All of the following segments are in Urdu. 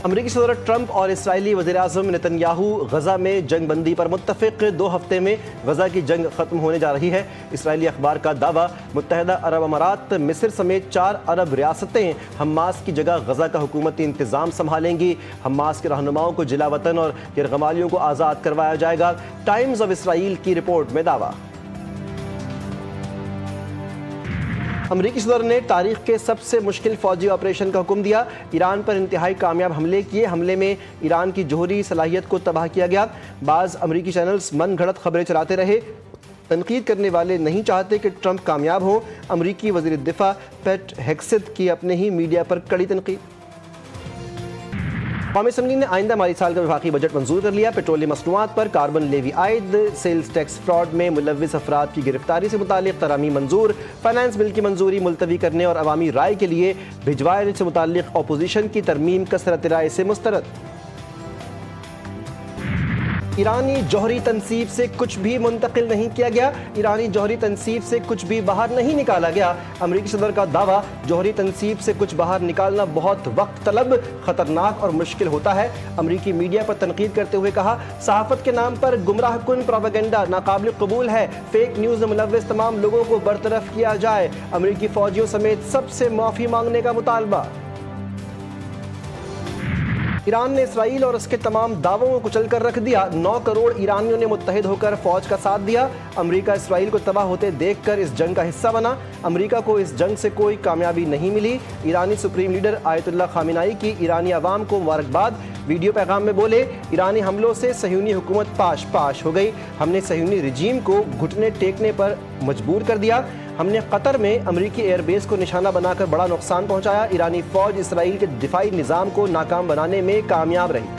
امریکی صدر ٹرمپ اور اسرائیلی وزیراعظم نتنیاہو غزہ میں جنگ بندی پر متفق، 2 ہفتے میں غزہ کی جنگ ختم ہونے جا رہی ہے۔ اسرائیلی اخبار کا دعویٰ، متحدہ عرب امارات، مصر سمیت 4 عرب ریاستیں حماس کی جگہ غزہ کا حکومتی انتظام سنبھالیں گی۔ حماس کے رہنماؤں کو جلا وطن اور یرغمالیوں کو آزاد کروایا جائے گا، ٹائمز آف اسرائیل کی رپورٹ میں دعویٰ۔ امریکی صدر نے تاریخ کے سب سے مشکل فوجی آپریشن کا حکم دیا، ایران پر انتہائی کامیاب حملے کیے، حملے میں ایران کی جوہری صلاحیت کو تباہ کیا گیا۔ بعض امریکی چینلز من گھڑت خبریں چلاتے رہے، تنقید کرنے والے نہیں چاہتے کہ ٹرمپ کامیاب ہوں۔ امریکی وزیر دفاع پیٹ ہیگسیت کی اپنے ہی میڈیا پر کڑی تنقید۔ قومی اسمبلی نے آئندہ مالی سال کا وفاقی بجٹ منظور کر لیا۔ پیٹرولیم مصنوعات پر کاربن لیوی عائد، سیلز ٹیکس فراڈ میں ملوث افراد کی گرفتاری سے متعلق ترامیم منظور، فائنانس بل کی منظوری ملتوی کرنے اور عوامی رائے کے لیے بھجوائے سے متعلق اپوزیشن کی ترمیم کثرت رائے سے مسترد۔ ایرانی جوہری تنصیب سے کچھ بھی منتقل نہیں کیا گیا، ایرانی جوہری تنصیب سے کچھ بھی باہر نہیں نکالا گیا۔ امریکی صدر کا دعویٰ، جوہری تنصیب سے کچھ باہر نکالنا بہت وقت طلب، خطرناک اور مشکل ہوتا ہے۔ امریکی میڈیا پر تنقید کرتے ہوئے کہا، صحافت کے نام پر گمراہ کن پروپیگنڈا ناقابل قبول ہے، فیک نیوز میں ملوث تمام لوگوں کو برطرف کیا جائے۔ امریکی فوجیوں سمیت سب سے معافی مانگنے کا مطالبہ۔ ایران نے اسرائیل اور اس کے تمام دعووں کو کچل کر رکھ دیا، 9 کروڑ ایرانیوں نے متحد ہو کر فوج کا ساتھ دیا۔ امریکہ اسرائیل کو تباہ ہوتے دیکھ کر اس جنگ کا حصہ بنا، امریکہ کو اس جنگ سے کوئی کامیابی نہیں ملی۔ ایرانی سپریم لیڈر آیت اللہ خامنائی کی ایرانی عوام کو مبارکباد، ویڈیو پیغام میں بولے، ایرانی حملوں سے صہیونی حکومت پاش پاش ہو گئی، ہم نے صہیونی رجیم کو گھٹنے ٹیکنے پر مجبور کر دیا، ہم نے قطر میں امریکی ایئر بیس کو نشانہ بنا کر بڑا نقصان پہنچایا، ایرانی فوج اسرائیل کے دفاعی نظام کو ناکام بنانے میں کامیاب رہی۔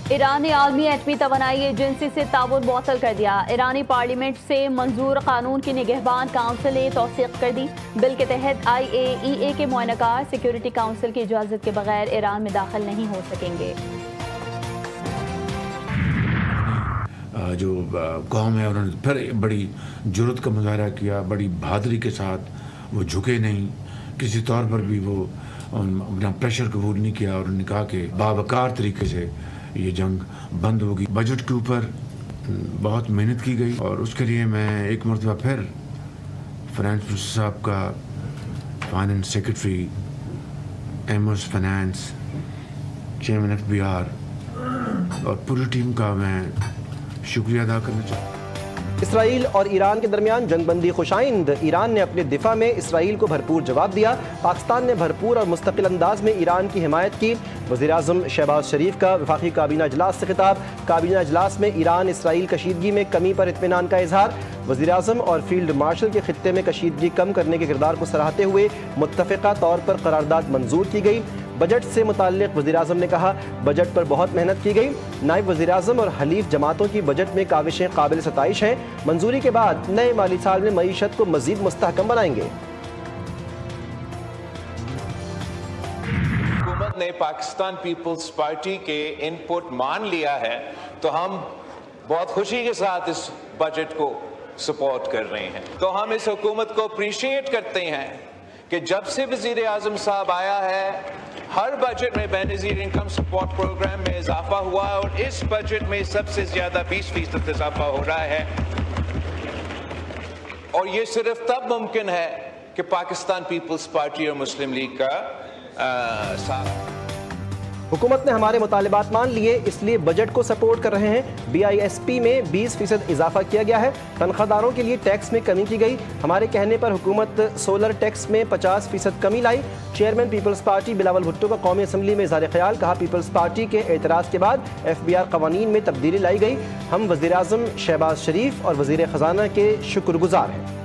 ایران نے عالمی ایٹمی توانائی ایجنسی سے تعاون معطل کر دیا، ایرانی پارلیمنٹ سے منظور قانون کی نگہبان کونسل نے توثیق کر دی، بل کے تحت IAEA کے معائنہ کار سیکیورٹی کونسل کی اجازت کے بغیر ایران میں داخل نہیں ہو سکیں گے۔ جو قوم ہے انہوں نے پھر بڑی جرأت کا مظاہرہ کیا، بڑی بہادری کے ساتھ، وہ جھکے نہیں، کسی طور پر بھی وہ اپنا پریشر قبول نہیں کیا، اور انہوں نے کہا کہ باوقار طریقے سے یہ جنگ بند ہوگی۔ بجٹ کے اوپر بہت محنت کی گئی، اور اس کے لیے میں ایک مرتبہ پھر فائنانس منسٹر صاحب کا، فائنانس سیکرٹری، ایموس فائنانس، چیئرمین FBR اور پوری ٹیم کا میں شکریہ ادا کرنا چاہتا ہوں۔ اسرائیل اور ایران کے درمیان جنگ بندی خوشائند، ایران نے اپنے دفاع میں اسرائیل کو بھرپور جواب دیا، پاکستان نے بھرپور اور مستقل انداز میں ایران کی حمایت کی۔ وزیراعظم شہباز شریف کا وفاقی کابینہ اجلاس سے خطاب، کابینہ اجلاس میں ایران اسرائیل کشیدگی میں کمی پر اطمینان کا اظہار، وزیراعظم اور فیلڈ مارشل کے خطے میں کشیدگی کم کرنے کے کردار کو سراہتے ہوئے متفقہ طور پر قرارداد منظور کی گئی۔ بجٹ سے متعلق وزیراعظم نے کہا، بجٹ پر بہت محنت کی گئی، نائب وزیراعظم اور حلیف جماعتوں کی بجٹ میں کاوشیں قابل ستائش ہیں، منظوری کے بعد نئے مالی سال میں معیشت کو مزید مستحکم بنائیں گے۔ حکومت نے پاکستان پیپلز پارٹی کے ان پٹ مان لیا ہے تو ہم بہت خوشی کے ساتھ اس بجٹ کو سپورٹ کر رہے ہیں۔ تو ہم اس حکومت کو اپریشیٹ کرتے ہیں کہ جب سے وزیر اعظم صاحب آیا ہے، ہر بجٹ میں بے نظیر انکم سپورٹ پروگرام میں اضافہ ہوا ہے، اور اس بجٹ میں سب سے زیادہ 20% اضافہ ہو رہا ہے، اور یہ صرف تب ممکن ہے کہ پاکستان پیپلز پارٹی اور مسلم لیگ کا ساتھ۔ حکومت نے ہمارے مطالبات مان لیے، اس لیے بجٹ کو سپورٹ کر رہے ہیں۔ BISP میں 20% اضافہ کیا گیا ہے، تنخواہ داروں کے لیے ٹیکس میں کمی کی گئی، ہمارے کہنے پر حکومت سولر ٹیکس میں 50% کمی لائی۔ چیئرمین پیپلز پارٹی بلاول بھٹو کا قومی اسمبلی میں اظہار خیال، کہا پیپلز پارٹی کے اعتراض کے بعد FBR قوانین میں تبدیلی لائی گئی، ہم وزیراعظم شہباز شریف اور وزیر خزانہ کے شکر گزار ہیں۔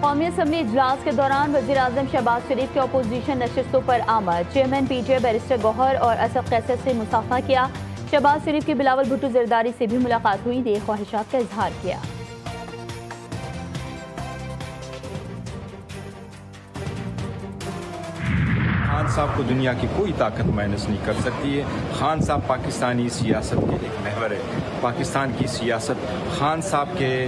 قومی اسمبلی اجلاس کے دوران وزیراعظم شہباز شریف کے اپوزیشن نشستوں پر آمد، چیئرمین PJ بیرسٹر گوہر اور اسد قیصر سے مصافحہ کیا، شہباز شریف کی بلاول بھٹو زرداری سے بھی ملاقات ہوئی، نیک خواہشات کا اظہار کیا۔ خان صاحب کو دنیا کی کوئی طاقت مائنس نہیں کر سکتی ہے. خان صاحب پاکستانی سیاست کے ایک محور ہے. پاکستان کی سیاست خان صاحب کے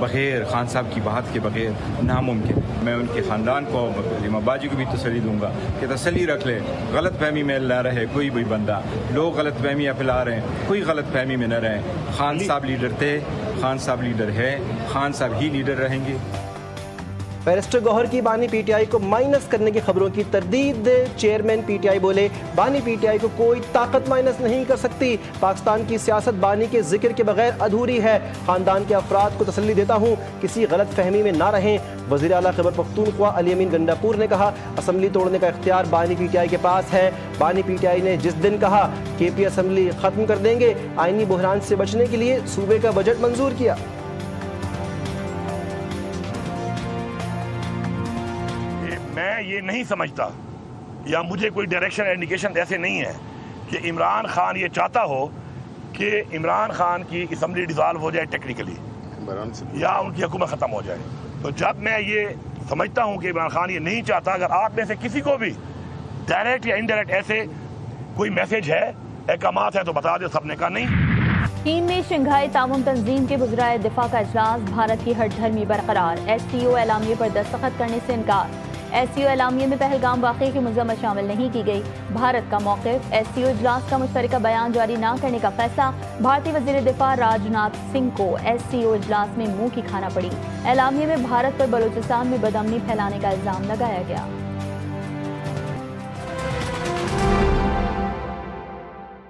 بغیر، خان صاحب کی بات کے بغیر ناممکن. میں ان کے خاندان کو، حلیمہ باجی کو بھی تسلی دوں گا کہ تسلی رکھ لے، غلط فہمی میں نہ رہے کوئی بھی بندہ. لوگ غلط فہمیاں پھیلا رہے ہیں، کوئی غلط فہمی میں نہ رہیں. خان صاحب لیڈر تھے، خان صاحب لیڈر ہے، خان صاحب ہی لیڈر رہیں گے. بیرسٹر گوہر کی بانی پی ٹی آئی کو مائنس کرنے کی خبروں کی تردید. چیئرمین پی ٹی آئی بولے بانی پی ٹی آئی کو کوئی طاقت مائنس نہیں کر سکتی. پاکستان کی سیاست بانی کے ذکر کے بغیر ادھوری ہے. خاندان کے افراد کو تسلی دیتا ہوں، کسی غلط فہمی میں نہ رہیں. وزیر اعلیٰ خیبر پختونخوا علی امین گنڈاپور نے کہا اسمبلی توڑنے کا اختیار بانی پی ٹی آئی کے پاس ہے. بانی پی ٹی آئی نے جس دن کہا کے پی اسمبلی ختم کر دیں گے، آئینی بحران سے بچنے کے لیے صوبے کا بجٹ منظور کیا. میں یہ نہیں سمجھتا یا مجھے کوئی ڈائریکشن انڈیکیشن ایسے نہیں ہے کہ عمران خان یہ چاہتا ہو کہ عمران خان کی اسمبلی ڈیزالو ہو جائے ٹیکنیکلی یا ان کی حکومت ختم ہو جائے. تو جب میں یہ سمجھتا ہوں کہ عمران خان یہ نہیں چاہتا، اگر آپ میں سے کسی کو بھی ڈائریکٹ یا انڈائریکٹ ایسے کوئی میسج ہے، احکامات ہیں تو بتا دے. سب نے کہا نہیں. چین میں شنگھائی تعاون تنظیم کے وزرائے دفاع کا اجلاس. بھارت کی ہٹ دھرمی برقرار. ایس سی او اعلامیے پر دستخط کرنے سے انکار. ایس سی او اعلامیے میں پہلگام واقعے کی مذمت شامل نہیں کی گئی. بھارت کا موقف. ایس سی او اجلاس کا مشترکہ بیان جاری نہ کرنے کا فیصلہ. بھارتی وزیر دفاع راج ناتھ سنگھ کو ایس سی او اجلاس میں منہ کی کھانا پڑی. اعلامیے میں بھارت پر بلوچستان میں بدامنی پھیلانے کا الزام لگایا گیا.